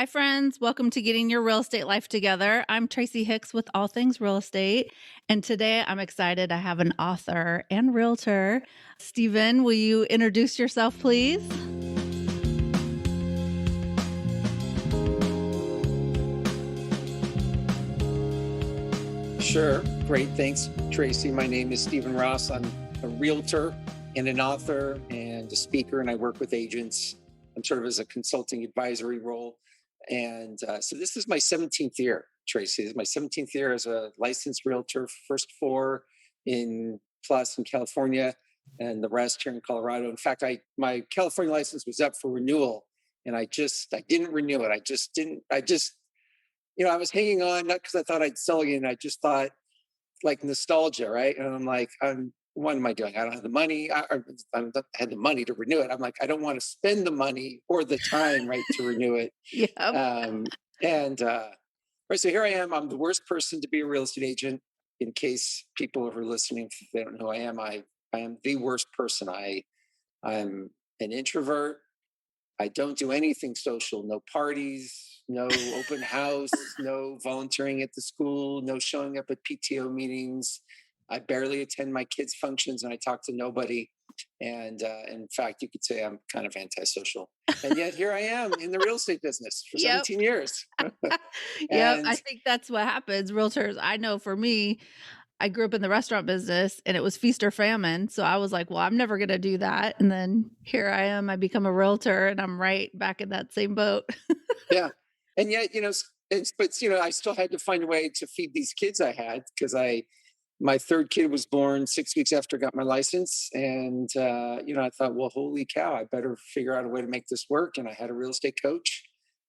Hi, friends. Welcome to Getting Your Real Estate Life Together. I'm Tracy Hicks with All Things Real Estate. And today I'm excited. I have an author and realtor. Stephen, will you introduce yourself, please? Sure. Great. Thanks, Tracy. My name is Stephen Ross. I'm a realtor and an author and a speaker, and I work with agents. I'm sort of as a consulting advisory role. And so this is my 17th year, Tracy. This is my 17th year as a licensed realtor, first four in plus in California and the rest here in Colorado. In fact, my California license was up for renewal and I didn't renew it. I was hanging on, not because I thought I'd sell again. I just thought like nostalgia, right? And I'm like, what am I doing? I don't have the money. I had the money to renew it. I'm like, I don't want to spend the money or the time, right, to renew it. Yep. Right, so here I am. I'm the worst person to be a real estate agent. In case people who are listening, if they don't know who I am, I am the worst person. I'm an introvert. I don't do anything social, no parties, no open house, no volunteering at the school, no showing up at PTO meetings. I barely attend my kids' functions and I talk to nobody. And in fact, you could say I'm kind of antisocial. And yet here I am in the real estate business for Yep. 17 years. Yep. I And think that's what happens. Realtors, I know for me, I grew up in the restaurant business and it was feast or famine. So I was like, well, I'm never going to do that. And then here I am. I become a realtor and I'm right back in that same boat. yeah. And yet, I still had to find a way to feed these kids I had because my third kid was born 6 weeks after I got my license. And, I thought, well, holy cow, I better figure out a way to make this work. And I had a real estate coach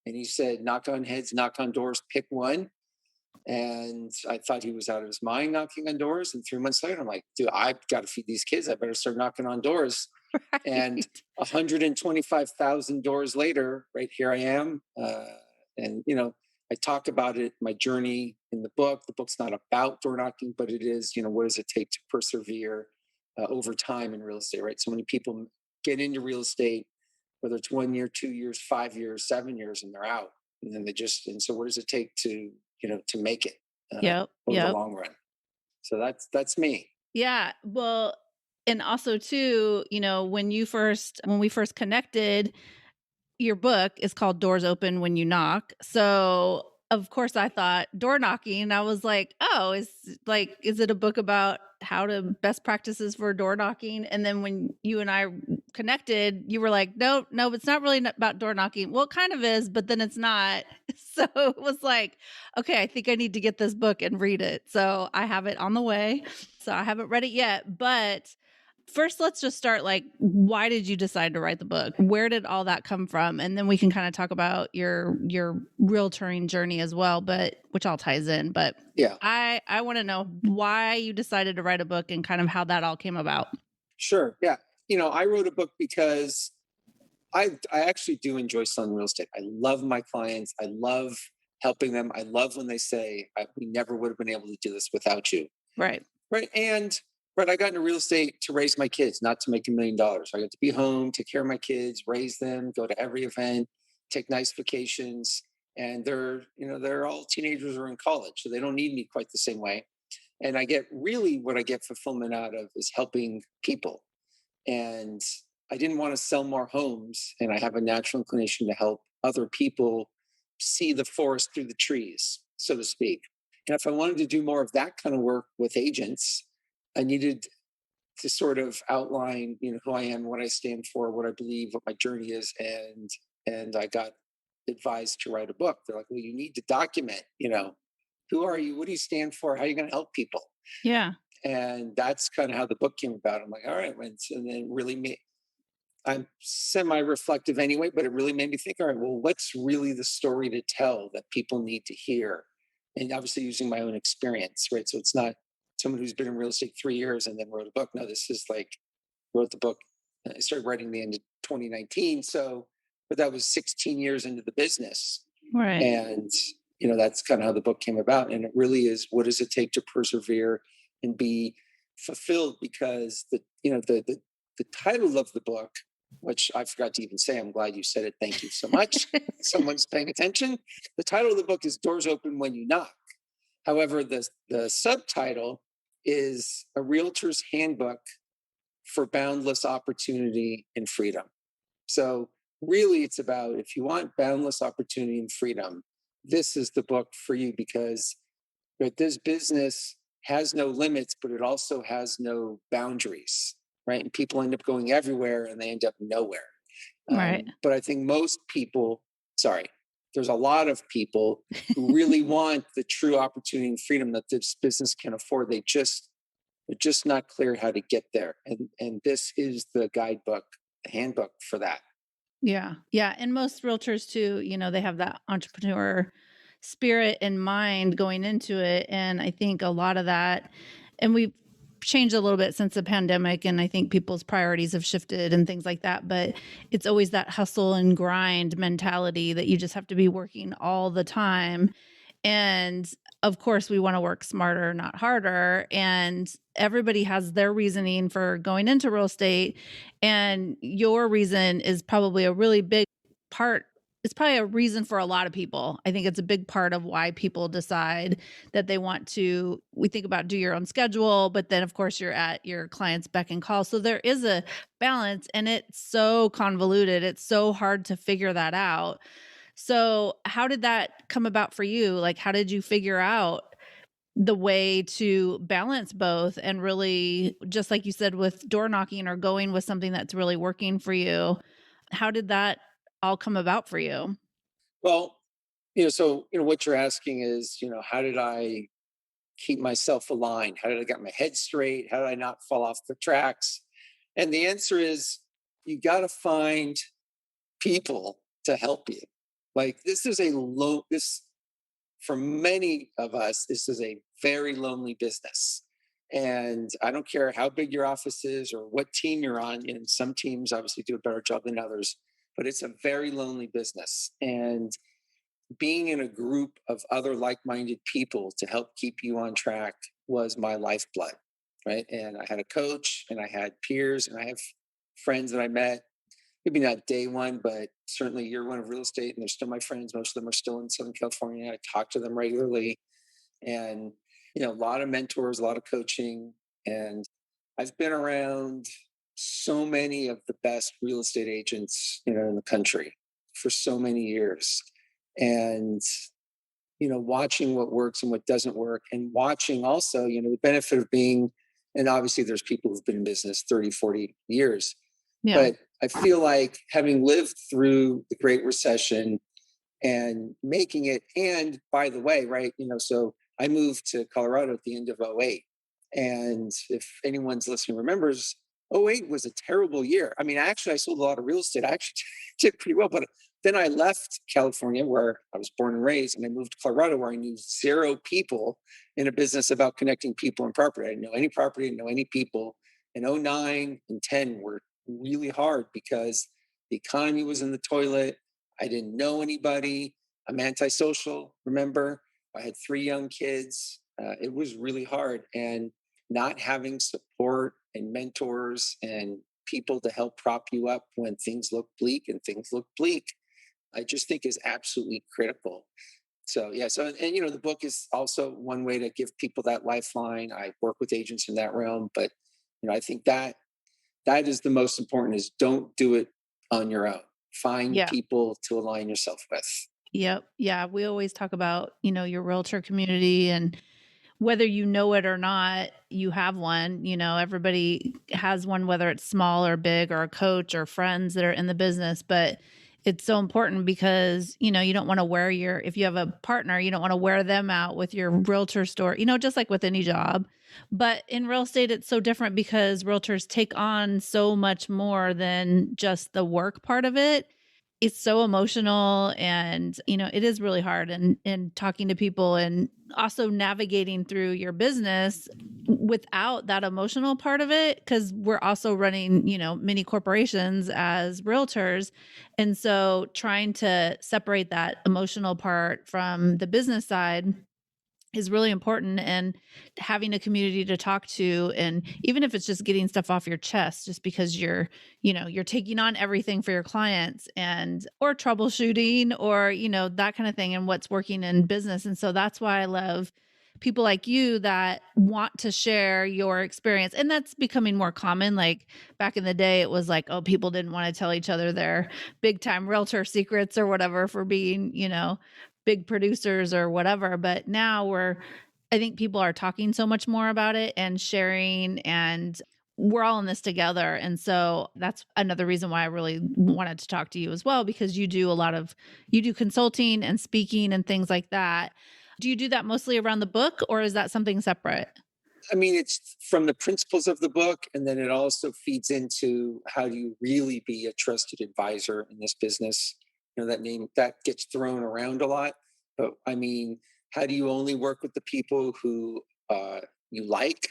and he said, knock on heads, knock on doors, pick one. And I thought he was out of his mind knocking on doors. And 3 months later, I'm like, dude, I've got to feed these kids. I better start knocking on doors. And Right. 125,000 doors later, right here I am. I talk about it, my journey in the book. The book's not about door knocking, but it is, what does it take to persevere over time in real estate, right? So many people get into real estate, whether it's 1 year, 2 years, 5 years, 7 years, and they're out. And then and so what does it take to make it Yep. over the Yep. long run? So that's me. Yeah. Well, and also too, when we first connected, your book is called Doors Open When You Knock. So of course I thought door knocking. I was like, oh, is it a book about how to best practices for door knocking? And then when you and I connected, you were like, no, it's not really about door knocking. Well, it kind of is, but then it's not. So it was like, okay, I think I need to get this book and read it. So I have it on the way. So I haven't read it yet, but first, let's just start why did you decide to write the book? Where did all that come from? And then we can kind of talk about your realtoring journey as well, but which all ties in. But Yeah, I want to know why you decided to write a book and kind of how that all came about. sure. Yeah. I wrote a book because I actually do enjoy selling real estate. I love my clients. I love helping them. I love when they say, we never would have been able to do this without you. Right. Right. But I got into real estate to raise my kids, not to make $1 million. I got to be home, take care of my kids, raise them, go to every event, take nice vacations. And they're all teenagers or in college, so they don't need me quite the same way. And what I get fulfillment out of is helping people. And I didn't want to sell more homes. And I have a natural inclination to help other people see the forest through the trees, so to speak. And if I wanted to do more of that kind of work with agents, I needed to sort of outline, who I am, what I stand for, what I believe, what my journey is. And I got advised to write a book. They're like, well, you need to document, who are you? What do you stand for? How are you going to help people? Yeah. And that's kind of how the book came about. I'm like, all right. And then I'm semi-reflective anyway, but it really made me think, all right, well, what's really the story to tell that people need to hear? And obviously using my own experience, right? So it's not someone who's been in real estate 3 years and then wrote a book. No, this is wrote the book. I started writing the end of 2019. But that was 16 years into the business. Right. And, that's kind of how the book came about. And it really is, what does it take to persevere and be fulfilled? Because the title of the book which I forgot to even say. I'm glad you said it. Thank you so much. Someone's paying attention. The title of the book is Doors Open When You Knock. However, the subtitle is A Realtor's Handbook for Boundless Opportunity and Freedom. So, really, it's about if you want boundless opportunity and freedom, this is the book for you because this business has no limits, but it also has no boundaries, right? And people end up going everywhere and they end up nowhere. Right. But I think most people, sorry, there's a lot of people who really want the true opportunity and freedom that this business can afford. They're just not clear how to get there. And this is the guidebook, the handbook for that. Yeah. Yeah. And most realtors too, they have that entrepreneur spirit in mind going into it. And I think a lot of that, and we've changed a little bit since the pandemic. And I think people's priorities have shifted and things like that. But it's always that hustle and grind mentality that you just have to be working all the time. And of course, we want to work smarter, not harder. And everybody has their reasoning for going into real estate. And your reason is probably a really big part. It's probably a reason for a lot of people. I think it's a big part of why people decide that they want to. We think about do your own schedule, but then of course you're at your client's beck and call. So there is a balance and it's so convoluted. It's so hard to figure that out. So, how did that come about for you? Like, how did you figure out the way to balance both and really, just like you said, with door knocking or going with something that's really working for you? How did that all come about for you? Well, so what you're asking is, how did I keep myself aligned? How did I get my head straight? How did I not fall off the tracks? And the answer is you got to find people to help you. Like this is a low this for many of us, this is a very lonely business. And I don't care how big your office is or what team you're on. Some teams obviously do a better job than others, but it's a very lonely business. And being in a group of other like-minded people to help keep you on track was my lifeblood, right? And I had a coach and I had peers and I have friends that I met, maybe not day one, but certainly year one of real estate, and they're still my friends. Most of them are still in Southern California. I talk to them regularly, and a lot of mentors, a lot of coaching, and I've been around so many of the best real estate agents, in the country for so many years, and watching what works and what doesn't work, and watching also, the benefit of being, and obviously there's people who've been in business 30, 40 years, Yeah. but I feel like having lived through the Great Recession and making it, and by the way, right, so I moved to Colorado at the end of '08. And if anyone's listening remembers, '08 was a terrible year. I mean, actually, I sold a lot of real estate. I actually did pretty well, but then I left California, where I was born and raised, and I moved to Colorado, where I knew zero people in a business about connecting people and property. I didn't know any property, didn't know any people. And '09 and 10 were really hard because the economy was in the toilet. I didn't know anybody. I'm antisocial, remember? I had 3 young kids. It was really hard. And not having support and mentors and people to help prop you up when things look bleak, and things look bleak, I just think is absolutely critical. So yeah, and the book is also one way to give people that lifeline. I work with agents in that realm, but I think that is the most important, is don't do it on your own. Find Yeah. people to align yourself with. Yep. Yeah. We always talk about, your realtor community and whether you know it or not, you have one. Everybody has one, whether it's small or big, or a coach or friends that are in the business. But it's so important because, you don't want to wear if you have a partner, you don't want to wear them out with your realtor store, just like with any job. But in real estate, it's so different because realtors take on so much more than just the work part of it. It's so emotional and, it is really hard, and talking to people and also navigating through your business without that emotional part of it, because we're also running, mini corporations as realtors. And so trying to separate that emotional part from the business side is really important, and having a community to talk to, and even if it's just getting stuff off your chest just because you're taking on everything for your clients, and or troubleshooting, or that kind of thing, and what's working in business. And so that's why I love people like you that want to share your experience. And that's becoming more common. Like back in the day, it was like, oh, people didn't want to tell each other their big time realtor secrets or whatever for being, big producers or whatever. But now I think people are talking so much more about it and sharing, and we're all in this together. And so that's another reason why I really wanted to talk to you as well, because you do consulting and speaking and things like that. Do you do that mostly around the book, or is that something separate? I mean, it's from the principles of the book, and then it also feeds into how do you really be a trusted advisor in this business. That name that gets thrown around a lot, but I mean, how do you only work with the people who you like,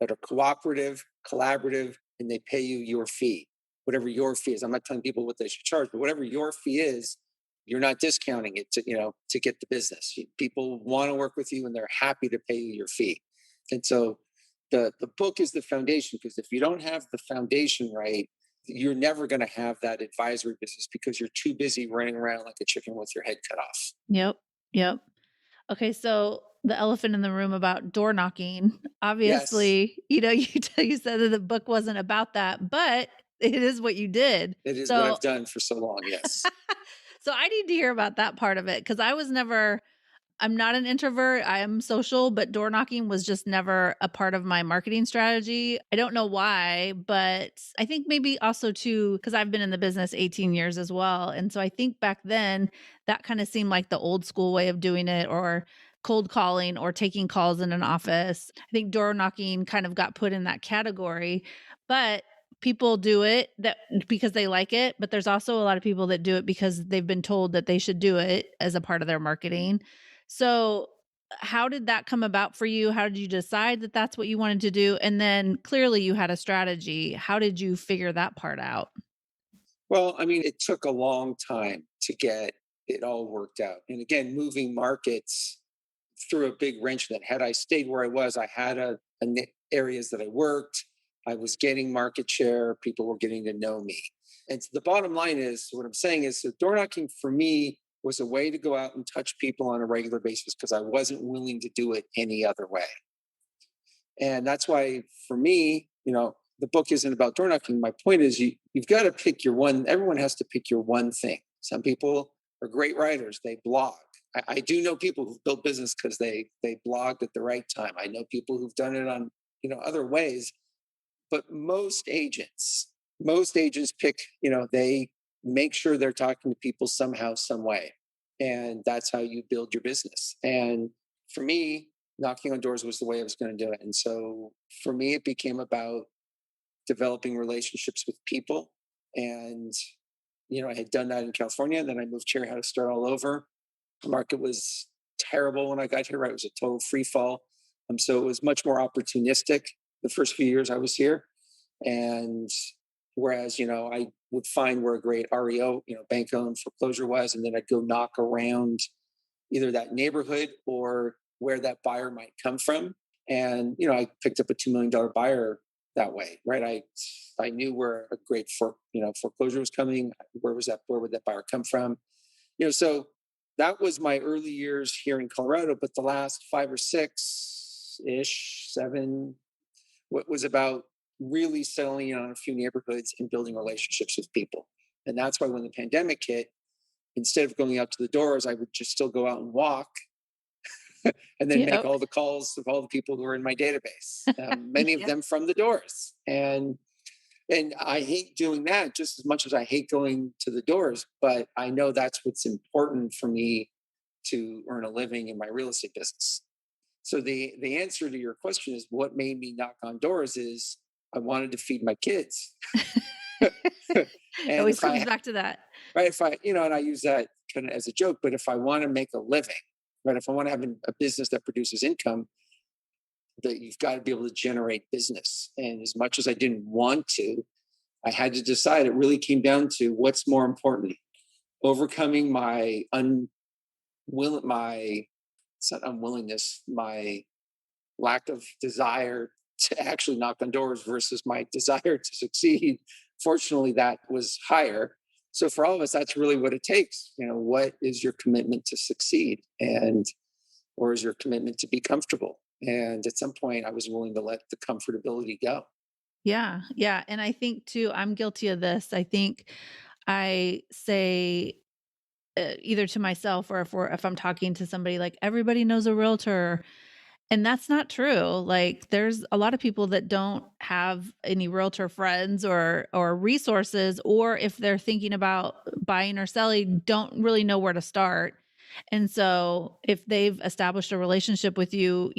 that are cooperative, collaborative, and they pay you your fee, whatever your fee is. I'm not telling people what they should charge, but whatever your fee is, you're not discounting it to get the business. People want to work with you, and they're happy to pay you your fee. And so the book is the foundation, because if you don't have the foundation right, you're never going to have that advisory business, because you're too busy running around like a chicken with your head cut off. Yep. Yep. Okay, so the elephant in the room about door knocking. Yes, Obviously, you said that the book wasn't about that, but it is what you did. it is what So I've done for so long. Yes. so I need to hear about that part of it, because I'm not an introvert. I am social, but door knocking was just never a part of my marketing strategy. I don't know why, but I think maybe also too, because I've been in the business 18 years as well. And so I think back then that kind of seemed like the old school way of doing it, or cold calling, or taking calls in an office. I think door knocking kind of got put in that category, but people do it that because they like it, but there's also a lot of people that do it because they've been told that they should do it as a part of their marketing. So, how did that come about for you? How did you decide that that's what you wanted to do? And then clearly you had a strategy. How did you figure that part out? Well, I mean, it took a long time to get it all worked out. And again, moving markets threw a big wrench in that. Had I stayed where I was, I had areas that I worked. I was getting market share. People were getting to know me. And so the bottom line is, what I'm saying is, that door knocking for me was a way to go out and touch people on a regular basis, because I wasn't willing to do it any other way. And that's why for me, the book isn't about door knocking. My point is, you've got to pick your one. Everyone has to pick your one thing. Some people are great writers. They blog. I do know people who've built business because they blogged at the right time. I know people who've done it on other ways. But most agents pick, they make sure they're talking to people somehow, some way. And that's how you build your business. And for me, knocking on doors was the way I was going to do it. And so for me, it became about developing relationships with people. And, I had done that in California. And then I moved here, had to start all over. The market was terrible when I got here, right? It was a total free fall. So it was much more opportunistic the first few years I was here. And whereas, I would find where a great REO, bank owned foreclosure was, and then I'd go knock around either that neighborhood or where that buyer might come from. And, I picked up a $2 million buyer that way, right? I knew where a great foreclosure was coming. Where would that buyer come from? So that was my early years here in Colorado, but the last 5 or 6 ish, 7, what was about really settling in on a few neighborhoods and building relationships with people. And that's why when the pandemic hit, instead of going out to the doors, I would just still go out and walk and then make Yep. all the calls of all the people who were in my database, many of Yep. them from the doors. And I hate doing that just as much as I hate going to the doors, but I know that's what's important for me to earn a living in my real estate business. So the answer to your question is, what made me knock on doors is I wanted to feed my kids. It And always if comes I back to that. right, if I, and I use that kind of as a joke, but if I want to make a living, right, if I want to have a business that produces income, that you've got to be able to generate business. And as much as I didn't want to, I had to decide. It really came down to what's more important: overcoming my It's not unwillingness, my lack of desire to actually knock on doors versus my desire to succeed. Fortunately, that was higher. So for all of us, that's really what it takes. What is your commitment to succeed? And or is your commitment to be comfortable? And at some point, I was willing to let the comfortability go. Yeah, yeah, and I think too, I'm guilty of this. I think I say, either to myself or if I'm talking to somebody, like, "Everybody knows a realtor," and that's not true. Like, there's a lot of people that don't have any realtor friends or resources, or if they're thinking about buying or selling, don't really know where to start. And so if they've established a relationship with you,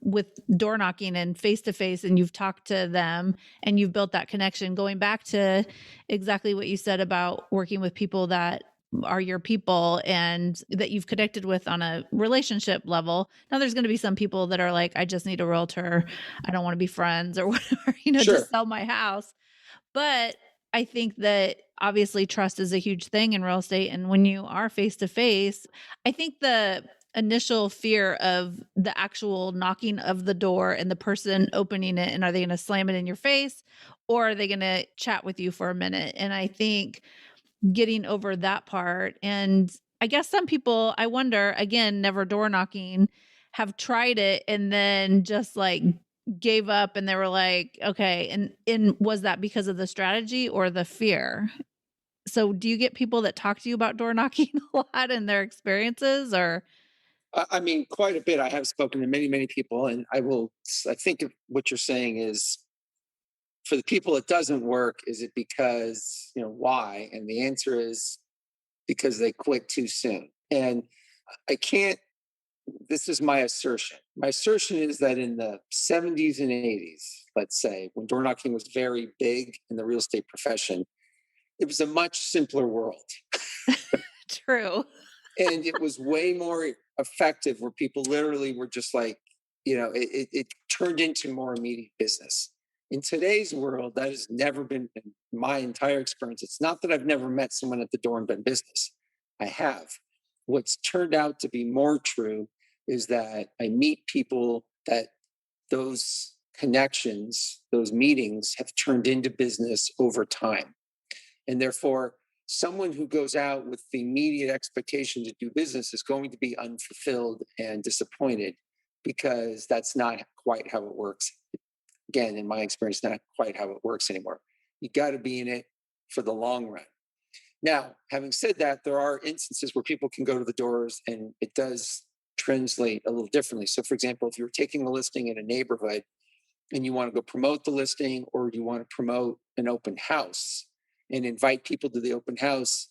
with door knocking and face to face, and you've talked to them and you've built that connection, going back to exactly what you said about working with people that are your people and that you've connected with on a relationship level. Now there's going to be some people that are like, I just need a realtor. I don't want to be friends or whatever, to Sure. sell my house. But I think that obviously trust is a huge thing in real estate. And when you are face to face, I think the initial fear of the actual knocking of the door and the person opening it, and are they going to slam it in your face or are they going to chat with you for a minute? And I think getting over that part, and I guess some people, I wonder, again, never door knocking, have tried it and then just like gave up and they were like, okay. And was that because of the strategy or the fear? So do you get people that talk to you about door knocking a lot and their experiences, or I mean, quite a bit. I have spoken to many, many people, and I think what you're saying is for the people it doesn't work, is it because, why? And the answer is because they quit too soon. And I can't, this is my assertion. My assertion is that in the 70s and 80s, let's say, when door knocking was very big in the real estate profession, it was a much simpler world. true? And it was way more effective where people literally were just like, it turned into more immediate business. In today's world, that has never been in my entire experience. It's not that I've never met someone at the door and done business. I have. What's turned out to be more true is that I meet people that those connections, those meetings have turned into business over time. And therefore, someone who goes out with the immediate expectation to do business is going to be unfulfilled and disappointed because that's not quite how it works. Again, in my experience, not quite how it works anymore. You got to be in it for the long run. Now, having said that, there are instances where people can go to the doors and it does translate a little differently. So, for example, if you're taking a listing in a neighborhood and you want to go promote the listing, or you want to promote an open house and invite people to the open house,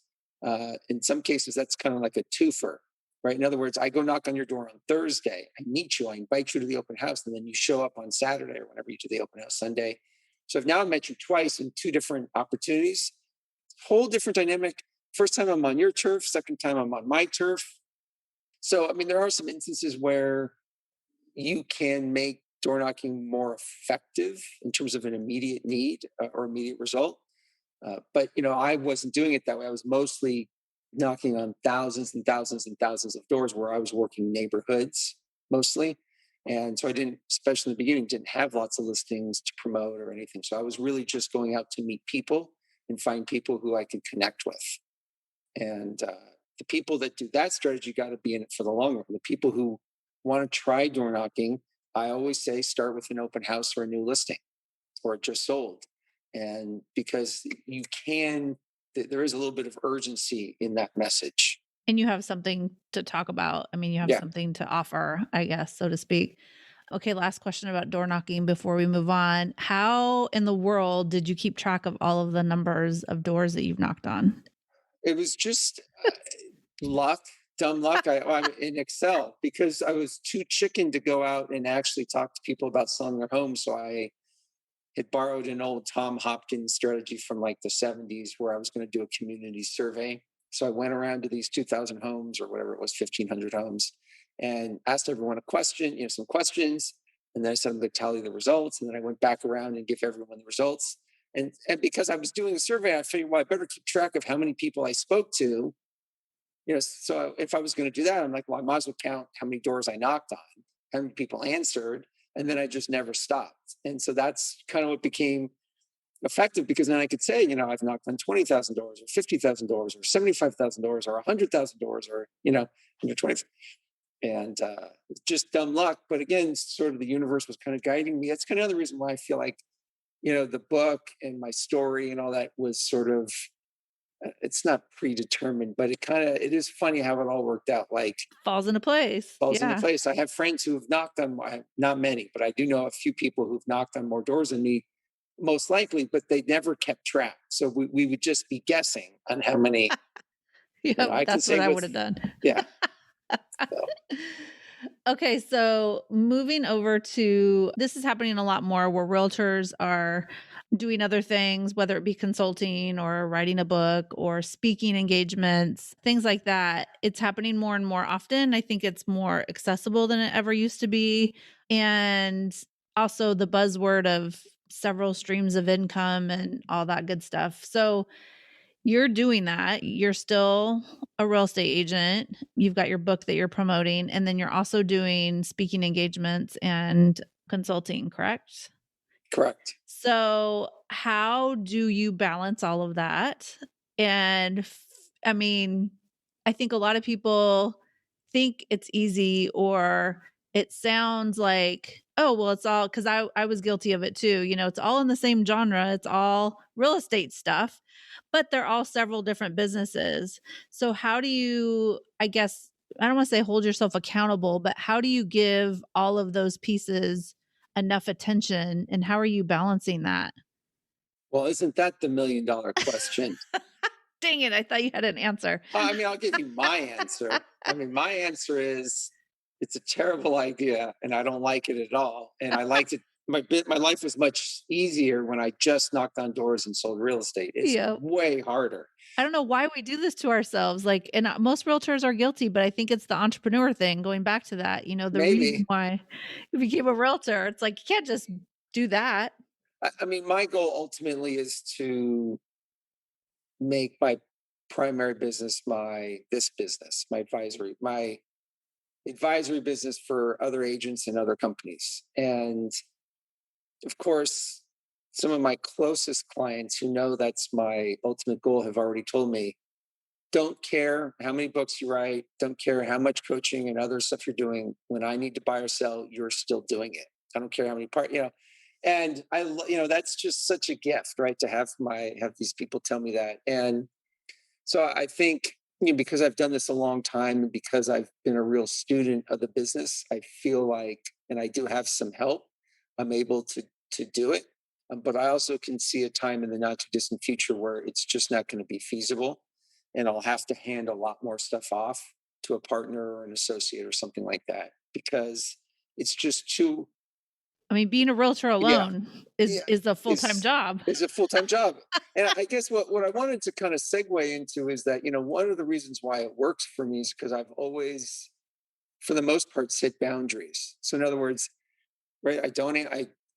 in some cases that's kind of like a twofer, right? In other words, I go knock on your door on Thursday, I meet you, I invite you to the open house, and then you show up on Saturday or whenever you do the open house, Sunday. So I've now met you twice in two different opportunities, whole different dynamic. First time I'm on your turf, second time I'm on my turf. So I mean, there are some instances where you can make door knocking more effective in terms of an immediate need, or immediate result. But I wasn't doing it that way. I was mostly knocking on thousands and thousands and thousands of doors where I was working neighborhoods mostly. And so I didn't, especially in the beginning, didn't have lots of listings to promote or anything. So I was really just going out to meet people and find people who I could connect with. And the people that do that strategy got to be in it for the long run. The people who want to try door knocking, I always say start with an open house or a new listing or it just sold. And because there is a little bit of urgency in that message. And you have something to talk about. I mean, you have Yeah. something to offer, I guess, so to speak. Okay, last question about door knocking before we move on. How in the world did you keep track of all of the numbers of doors that you've knocked on? It was just luck, dumb luck. I'm in Excel because I was too chicken to go out and actually talk to people about selling their homes. So I had borrowed an old Tom Hopkins strategy from like the 70s where I was going to do a community survey. So I went around to these 2,000 homes or whatever it was, 1,500 homes, and asked everyone a question, some questions. And then I said, I'm going to tally the results. And then I went back around and give everyone the results. And because I was doing a survey, I figured, well, I better keep track of how many people I spoke to So if I was going to do that, I'm like, well, I might as well count how many doors I knocked on, how many people answered, and then I just never stopped. And so that's kind of what became effective, because then I could say, I've knocked on $20,000 or $50,000 or $75,000 or $100,000 or, 120. And just dumb luck. But again, sort of the universe was kind of guiding me. That's kind of the reason why I feel like, the book and my story and all that was sort of, it's not predetermined, but it is funny how it all worked out. Like, Falls into place. falls into Yeah. place. I have friends who have knocked on not many, but I do know a few people who've knocked on more doors than me, most likely, but they never kept track. So we would just be guessing on how many, Yep, I can that's what say I with, would have done. yeah. So, Okay, so moving over to this is happening a lot more where realtors are doing other things, whether it be consulting or writing a book or speaking engagements, things like that. It's happening more and more often. I think it's more accessible than it ever used to be. And also the buzzword of several streams of income and all that good stuff. So, you're doing that. You're still a real estate agent. You've got your book that you're promoting, and then you're also doing speaking engagements and consulting, correct? correct. So, how do you balance all of that? And I mean, I think a lot of people think it's easy or it sounds like, oh, well, it's all because I was guilty of it too. It's all in the same genre, it's all real estate stuff, but they're all several different businesses. So, how do you, I guess, I don't want to say hold yourself accountable, but how do you give all of those pieces enough attention, and how are you balancing that? Well, isn't that the $1 million question? Dang it, I thought you had an answer. I mean, I'll give you my answer. I mean, my answer is it's a terrible idea and I don't like it at all. And I liked it. My life was much easier when I just knocked on doors and sold real estate. It's Yep. way harder. I don't know why we do this to ourselves, like, and, most realtors are guilty, but I think it's the entrepreneur thing, going back to that, the reason Maybe. why you became a realtor, it's like, you can't just do that. I mean, my goal ultimately is to make my primary business my advisory business for other agents and other companies. And of course, some of my closest clients who know that's my ultimate goal have already told me, don't care how many books you write, don't care how much coaching and other stuff you're doing. When I need to buy or sell, you're still doing it. I don't care how many and that's just such a gift, right? To have these people tell me that. And so I think, because I've done this a long time and because I've been a real student of the business, I feel like, and I do have some help, I'm able to do it. But I also can see a time in the not too distant future where it's just not going to be feasible, and I'll have to hand a lot more stuff off to a partner or an associate or something like that, because it's just too, I mean, being a realtor yeah, alone is yeah, is a full-time is job. is a full-time job. And I guess what I wanted to kind of segue into is that, one of the reasons why it works for me is because I've always, for the most part, set boundaries. So in other words, right,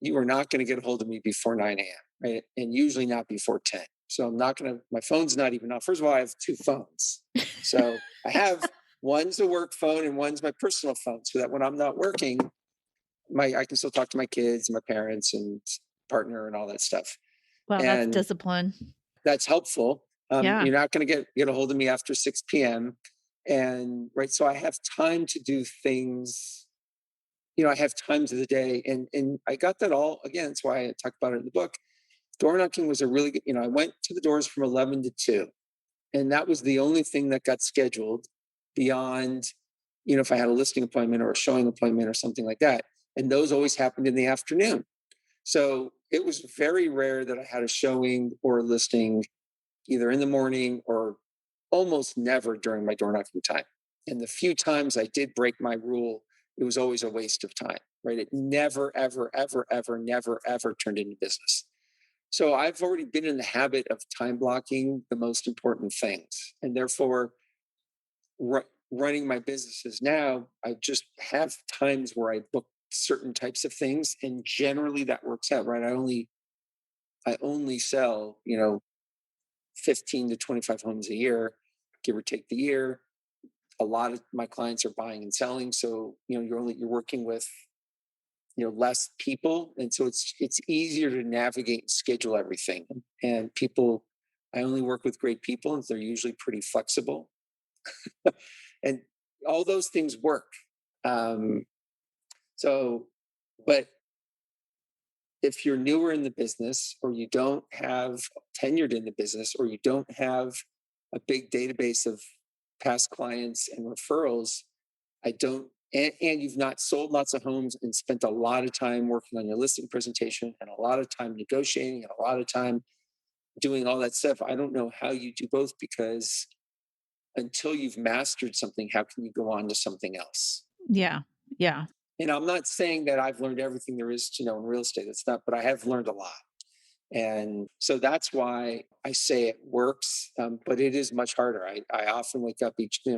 you are not going to get a hold of me before 9 a.m., right? And usually not before 10. So I'm not going to, my phone's not even off. First of all, I have two phones. So I have, one's a work phone and one's my personal phone, so that when I'm not working, I can still talk to my kids, my parents, and partner, and all that stuff. Wow, that's And discipline. that's helpful. Yeah. You're not going to get a hold of me after 6 p.m. And right, so I have time to do things. I have times of the day, and I got that all again. That's why I talk about it in the book. Door knocking was a really good. I went to the doors from 11 to 2, and that was the only thing that got scheduled beyond, if I had a listing appointment or a showing appointment or something like that. And those always happened in the afternoon. So it was very rare that I had a showing or a listing either in the morning or almost never during my door knocking time. And the few times I did break my rule, it was always a waste of time, right? It never, ever, ever, ever, never, ever turned into business. So I've already been in the habit of time blocking the most important things. And therefore, running my businesses now, I just have times where I book certain types of things. And generally that works out, right? I only sell, 15 to 25 homes a year, give or take the year. a lot of my clients are buying and selling. So, you're working with, less people. And so it's easier to navigate and schedule everything. And people, I only work with great people and they're usually pretty flexible. And all those things work. Um, so, but if you're newer in the business or you don't have tenured in the business or you don't have a big database of past clients and referrals, I don't, and you've not sold lots of homes and spent a lot of time working on your listing presentation and a lot of time negotiating and a lot of time doing all that stuff, I don't know how you do both, because until you've mastered something, how can you go on to something else? Yeah. Yeah. I'm not saying that I've learned everything there is to know in real estate. It's not, but I have learned a lot. And so that's why I say it works, but it is much harder. I often wake up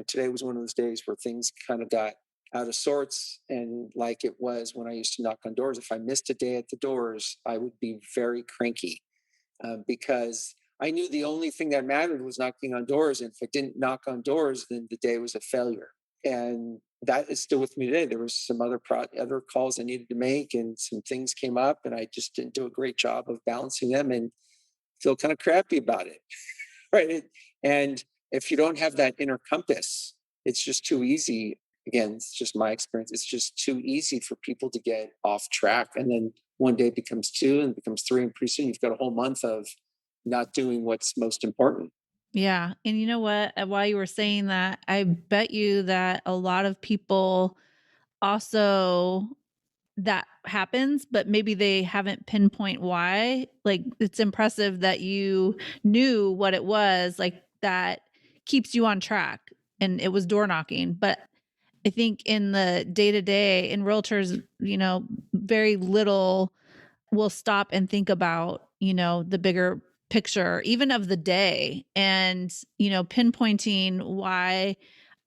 today was one of those days where things kind of got out of sorts. And like it was when I used to knock on doors, if I missed a day at the doors, I would be very cranky, because I knew the only thing that mattered was knocking on doors. And if I didn't knock on doors, then the day was a failure. And that is still with me today. There was some other calls I needed to make, and some things came up, and I just didn't do a great job of balancing them, and feel kind of crappy about it, right? And if you don't have that inner compass, it's just too easy. Again, it's just my experience. It's just too easy for people to get off track, and then one day becomes two, and becomes three, and pretty soon you've got a whole month of not doing what's most important. Yeah. And you know what? While you were saying that, I bet you that a lot of people also that happens, but maybe they haven't pinpoint why. Like, it's impressive that you knew what it was, like, that keeps you on track, and it was door knocking. But I think in the day to day in realtors, very little will stop and think about, the bigger picture, even of the day, and, pinpointing why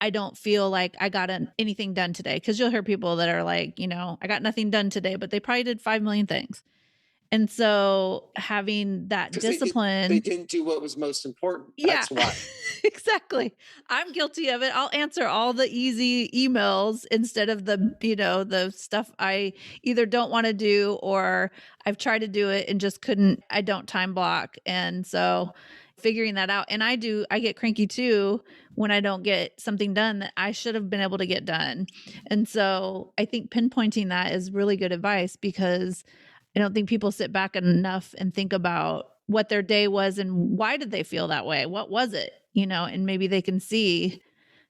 I don't feel like I got anything done today. Cause you'll hear people that are like, I got nothing done today, but they probably did 5 million things. And so having that Because they discipline. didn't do what was most important. Yeah, That's why. exactly. I'm guilty of it. I'll answer all the easy emails instead of the stuff I either don't want to do, or I've tried to do it and just couldn't. I don't time block. And so figuring that out. And I get cranky too when I don't get something done that I should have been able to get done. And so I think pinpointing that is really good advice, because I don't think people sit back enough and think about what their day was and why did they feel that way? What was it? And maybe they can see,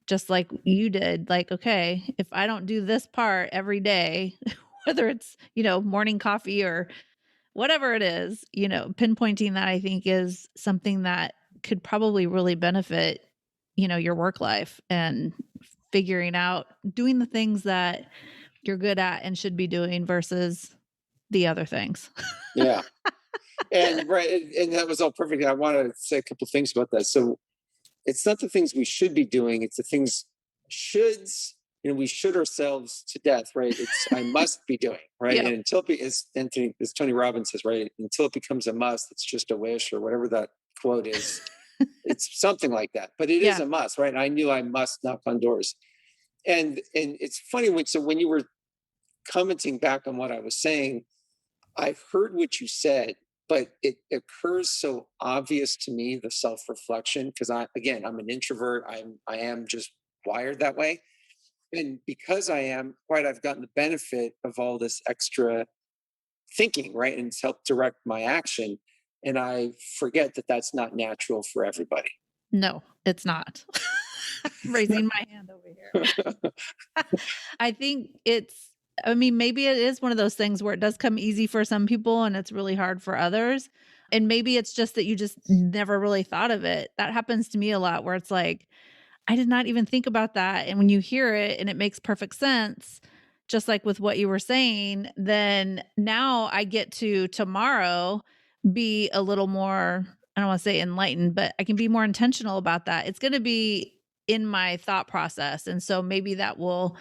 just like you did, like, okay, if I don't do this part every day, whether it's, morning coffee or whatever it is, pinpointing that, I think, is something that could probably really benefit, your work life, and figuring out doing the things that you're good at and should be doing versus the other things. Yeah. And right. And that was all perfect. I want to say a couple of things about that. So it's not the things we should be doing, it's the things shoulds, we should ourselves to death, right? It's I must be doing, right? Yep. And until as Tony Robbins says, right, until it becomes a must, it's just a wish, or whatever that quote is. It's something like that, but it is Yeah. a must, right? I knew I must knock on doors. And it's funny when you were commenting back on what I was saying, I heard what you said, but it occurs so obvious to me, the self-reflection, because I'm an introvert. I am just wired that way. And because I am, right, I've gotten the benefit of all this extra thinking, right? And it's helped direct my action. And I forget that that's not natural for everybody. No, it's not. Raising my hand over here. I think maybe it is one of those things where it does come easy for some people and it's really hard for others. And maybe it's just that you just never really thought of it. That happens to me a lot, where it's like, I did not even think about that. And when you hear it and it makes perfect sense, just like with what you were saying, then now I get to tomorrow be a little more, I don't want to say enlightened, but I can be more intentional about that. It's going to be in my thought process. And so maybe that will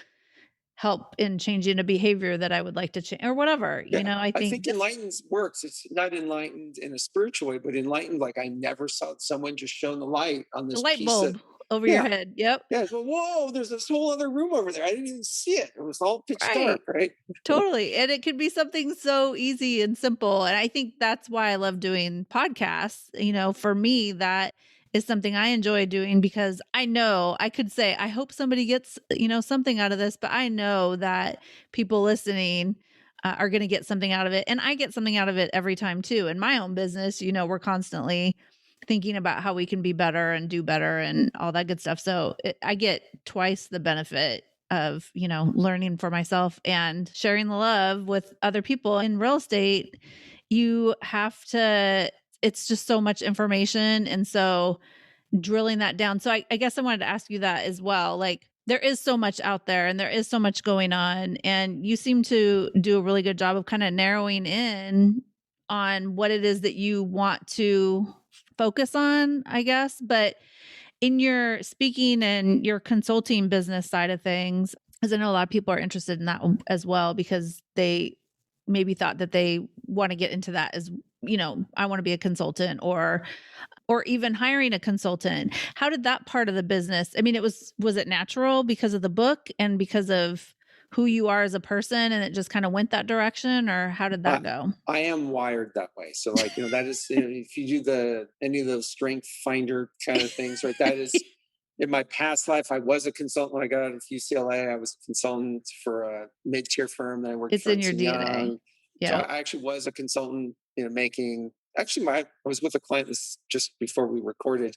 help in changing a behavior that I would like to change, or whatever. Yeah, I I think think just enlightened works. It's not enlightened in a spiritual way, but enlightened, like I never saw someone just shone the light on the this light piece of, bulb. over your Yeah. head. Yep. Yeah. So, whoa, there's this whole other room over there. I didn't even see it. It was all pitch dark, Right. right? Totally. And it could be something so easy and simple. And I think that's why I love doing podcasts. For me, that is something I enjoy doing because I know I could say, I hope somebody gets, something out of this, but I know that people listening are going to get something out of it. And I get something out of it every time too. In my own business, we're constantly thinking about how we can be better and do better and all that good stuff. So I get twice the benefit of, learning for myself and sharing the love with other people. In real estate, you have to, it's just so much information. And so drilling that down. So I guess I wanted to ask you that as well. Like, there is so much out there and there is so much going on. And you seem to do a really good job of kind of narrowing in on what it is that you want to focus on, I guess. But in your speaking and your consulting business side of things, because I know a lot of people are interested in that as well, because they maybe thought that they want to get into that as, I want to be a consultant or even hiring a consultant. How did that part of the business? I mean, was it natural because of the book and because of who you are as a person and it just kind of went that direction, or how did I, that go? I am wired that way. So, like, that is, if you do any of those strength finder kind of things, right? That is in my past life. I was a consultant when I got out of UCLA. I was a consultant for a mid-tier firm. Then I worked It's for in your Ernst and DNA. Young. So Yeah. I actually was a consultant, making. Actually, I was with a client this just before we recorded.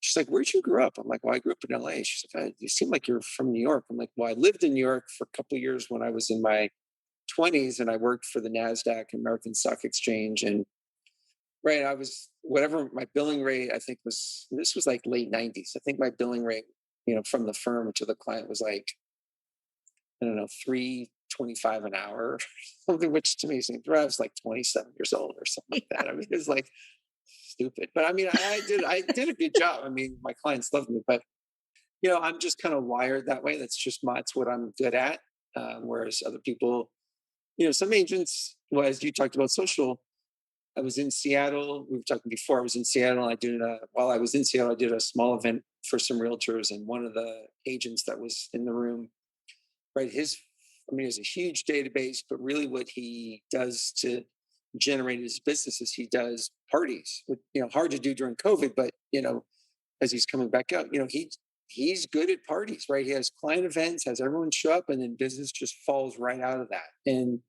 She's like, "Where'd you grow up?" I'm like, "Well, I grew up in LA." She's like, "You seem like you're from New York." I'm like, "Well, I lived in New York for a couple of years when I was in my 20s, and I worked for the NASDAQ, American Stock Exchange. And right, I was whatever my billing rate, I think this was like late 90s. I think my billing rate, from the firm to the client was like, I don't know, 325 an hour, something which to me seemed, I was like 27 years old or something like that. I mean, it was like stupid. But I mean, I did a good job. I mean, my clients loved me, but I'm just kind of wired that way. That's what I'm good at. Whereas other people, some agents, well, as you talked about social, I was in Seattle. We were talking before. I was in Seattle. While I was in Seattle, I did a small event for some realtors, and one of the agents that was in the room, right? It's a huge database, but really what he does to generate his business is he does parties. Hard to do during COVID, but as he's coming back out, he's good at parties, right? He has client events, has everyone show up, and then business just falls right out of that. And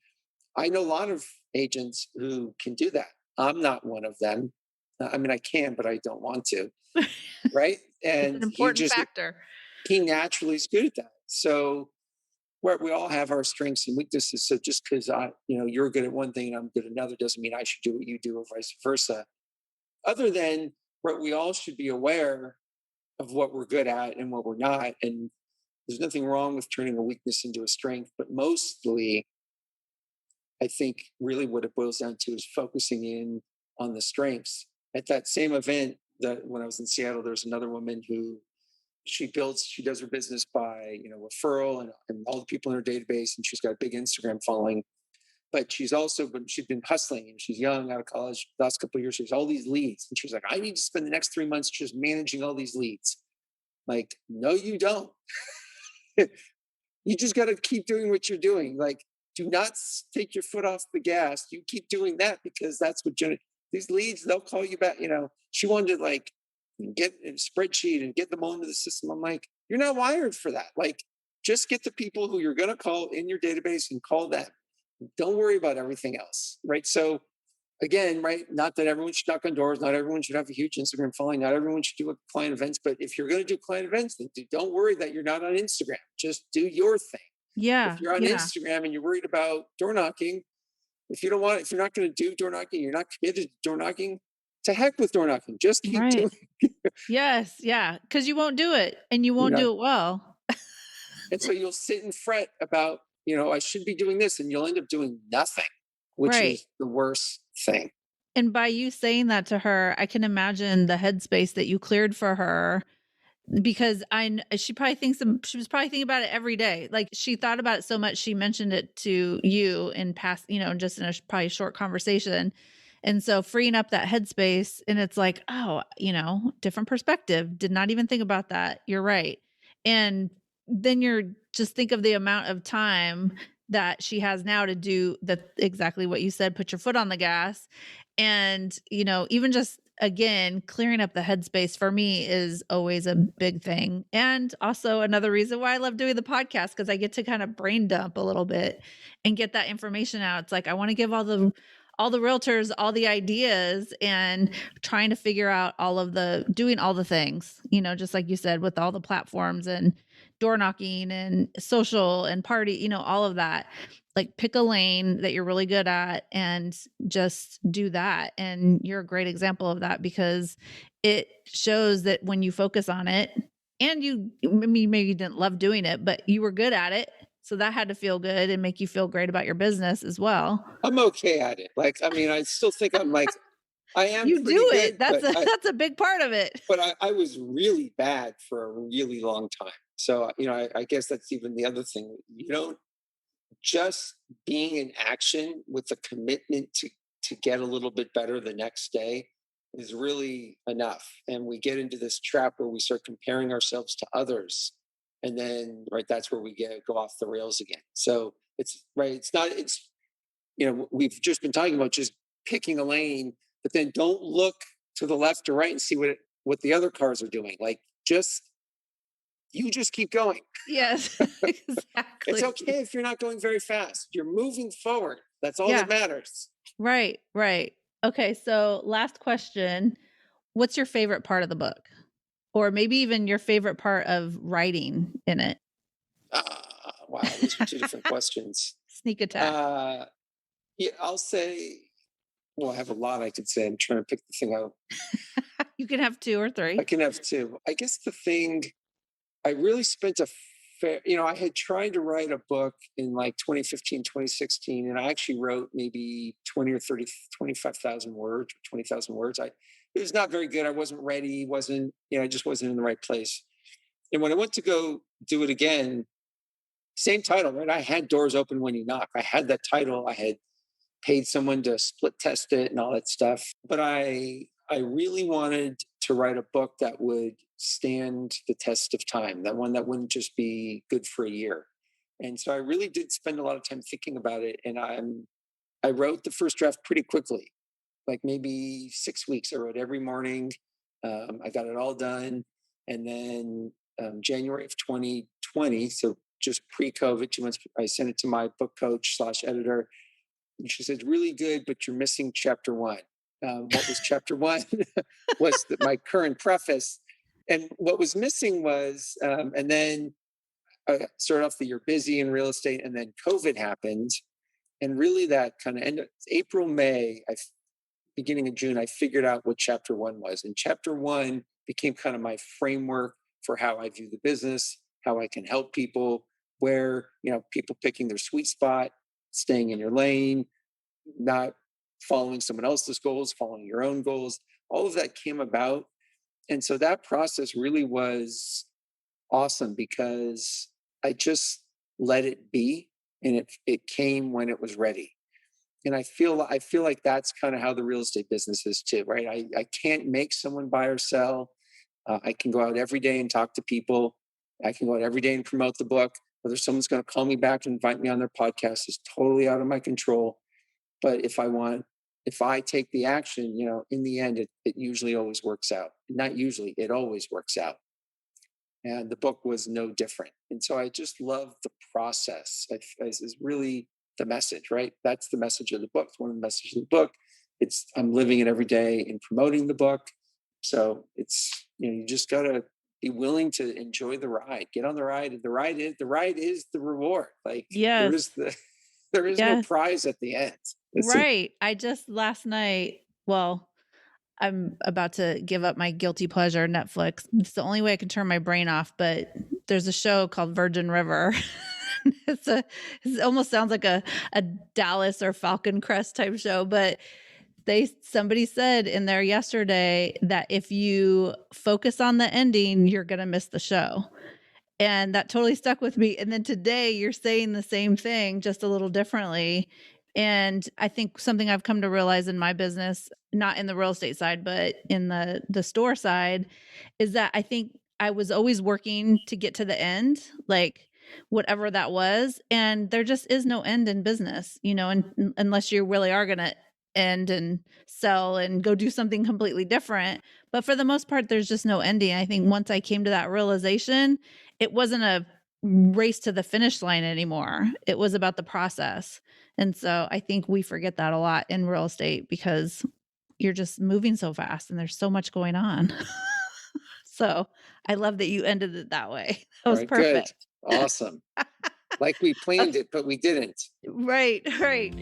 I know a lot of agents who can do that. I'm not one of them. I mean, I can, but I don't want to, right? It's an And important factor. he naturally is good at that. So we all have our strengths and weaknesses. So just because you're good at one thing and I'm good at another doesn't mean I should do what you do or vice versa. Other than what we all should be aware of what we're good at and what we're not. And there's nothing wrong with turning a weakness into a strength, but mostly I think really what it boils down to is focusing in on the strengths. At that same event, that when I was in Seattle, there's another woman who she does her business by referral and all the people in her database, and she's got a big Instagram following. But she's been hustling, and she's young, out of college. The last couple of years, she has all these leads, and she's like, "I need to spend the next 3 months just managing all these leads." Like, no, you don't. You just got to keep doing what you're doing. Like, do not take your foot off the gas. You keep doing that because that's what these leads, they'll call you back. She wanted to like get a spreadsheet and get them all into the system. I'm like, you're not wired for that. Like, just get the people who you're going to call in your database and call them. Don't worry about everything else. Right. So, again, right, not that everyone should knock on doors, not everyone should have a huge Instagram following, not everyone should do client events, but if you're going to do client events, then don't worry that you're not on Instagram. Just do your thing. If Yeah. you're on Yeah. Instagram and you're worried about door knocking, if you're not going to do door knocking, you're not committed to door knocking, to heck with door knocking. Just keep Right. doing. Yes. Yeah. Because you won't do it and you You're won't not, do it well. and so you'll sit and fret about, I should be doing this, and you'll end up doing nothing, which Right. is the worst thing. And by you saying that to her, I can imagine the headspace that you cleared for her because she was probably thinking about it every day. Like she thought about it so much, she mentioned it to you in past, just in a probably short conversation. And so freeing up that headspace, and it's like, oh, different perspective. Did not even think about that. You're right. And then you're just think of the amount of time that she has now to do exactly what you said, put your foot on the gas. And, even just again, clearing up the headspace for me is always a big thing. And also another reason why I love doing the podcast, because I get to kind of brain dump a little bit and get that information out. It's like I want to give all the realtors all the ideas, and trying to figure out doing all the things, just like you said, with all the platforms and door knocking and social and party, all of that. Like pick a lane that you're really good at and just do that. And you're a great example of that, because it shows that when you focus on it, and I mean, maybe you didn't love doing it, but you were good at it. So that had to feel good and make you feel great about your business as well. I'm okay at it. Like, I mean, I still think I'm like, I am You pretty do good, it. That's that's a big part of it. I was really bad for a really long time. So, I guess that's even the other thing. You don't just being in action with a commitment to get a little bit better the next day is really enough. And we get into this trap where we start comparing ourselves to others. And then, right, that's where we go off the rails again. So it's right. It's not, it's, we've just been talking about just picking a lane, but then don't look to the left or right and see what the other cars are doing. Like you just keep going. Yes, It's exactly. okay if you're not going very fast. You're moving forward. That's all that Yeah, matters. right, right. Okay, so last question. What's your favorite part of the book? Or maybe even your favorite part of writing in it? Wow, those are two different questions. Sneak attack. Uh, yeah, I'll say, well, I have a lot I could say. I'm trying to pick the thing out. You can have 2 or I 3. can have two. I guess the thing I really spent I had tried to write a book in like 2015, 2016, and I actually wrote maybe 20 or 30, 25,000 words, 20,000 words. It was not very good. I wasn't ready, I just wasn't in the right place. And when I went to go do it again, same title, right? I had Doors Open When You Knock. I had that title. I had paid someone to split test it and all that stuff. But I really wanted to write a book that would stand the test of time, that one that wouldn't just be good for a year. And so I really did spend a lot of time thinking about it. And I wrote the first draft pretty quickly, like maybe 6 weeks. I wrote every morning. I got it all done. And then January of 2020, so just pre-COVID, 2 months, I sent it to my book coach slash editor, and she said, really good, but you're missing chapter one. What was chapter one? Was my current preface. And what was missing was, and then I started off the year busy in real estate, and then COVID happened. And really that kind of ended April, May, beginning of June, I figured out what chapter one was. And chapter one became kind of my framework for how I view the business, how I can help people, where, people picking their sweet spot, staying in your lane, not following someone else's goals, following your own goals. All of that came about. And so that process really was awesome because I just let it be, and it came when it was ready. And I feel like that's kind of how the real estate business is too, right? I can't make someone buy or sell. I can go out every day and talk to people. I can go out every day and promote the book. Whether someone's going to call me back and invite me on their podcast is totally out of my control. But if I take the action, in the end, it usually always works out. Not usually, it always works out. And the book was no different. And so I just love the process. Is really the message, right? That's the message of the book. It's one of the messages of the book. I'm living it every day in promoting the book. So it's, you just gotta be willing to enjoy the ride. Get on the ride. The ride is the reward. Like Yes. there is no Yes. prize at the end. Right. I just last night, well, I'm about to give up my guilty pleasure, Netflix. It's the only way I can turn my brain off, but there's a show called Virgin River. It almost sounds like a Dallas or Falcon Crest type show, but somebody said in there yesterday that if you focus on the ending, you're going to miss the show. And that totally stuck with me. And then today you're saying the same thing, just a little differently. And I think something I've come to realize in my business, not in the real estate side, but in the store side, is that I think I was always working to get to the end, like whatever that was, and there just is no end in business, unless you really are going to end and sell and go do something completely different. But for the most part, there's just no ending. I think once I came to that realization, it wasn't a race to the finish line anymore. It was about the process. And so I think we forget that a lot in real estate because you're just moving so fast and there's so much going on. So I love that you ended it that way. That All was right, good. perfect. Awesome. Like we planned Okay. it, but we didn't. Right, right.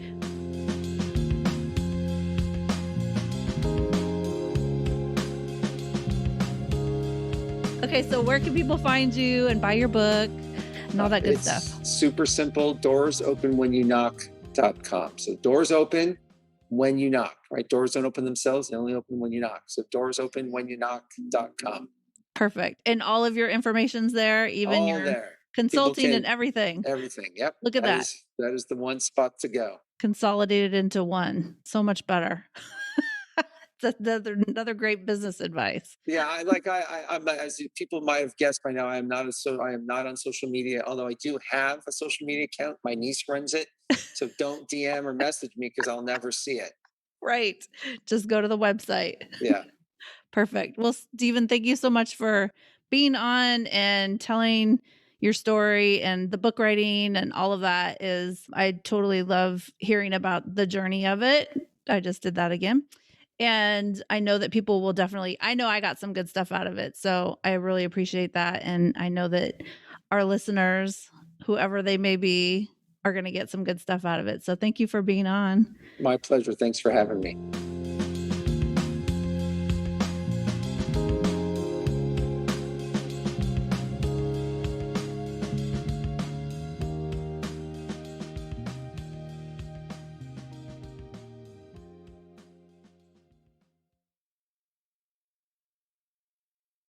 Okay, so where can people find you and buy your book and all that good stuff? It's super simple. DoorsOpenWhenYouKnock.com. So doors open when you knock, right? Doors don't open themselves. They only open when you knock. So doorsOpenWhenYouKnock.com. Perfect. And all of your information's there, even All your there. People consulting and can everything. everything. Yep. Look at that. That is the one spot to go. Consolidated into one. So much better. That's another great business advice. Yeah, I'm as people might have guessed by now. I am not on social media. Although I do have a social media account. My niece runs it, so don't DM or message me because I'll never see it. Right. Just go to the website. Yeah, Perfect. Well, Stephen, thank you so much for being on and telling your story, and the book writing and all of that is I totally love hearing about the journey of it. I just did that again. And I know that people will definitely I know I got some good stuff out of it. So I really appreciate that. And I know that our listeners, whoever they may be, are going to get some good stuff out of it. So thank you for being on. my pleasure. Thanks for having me.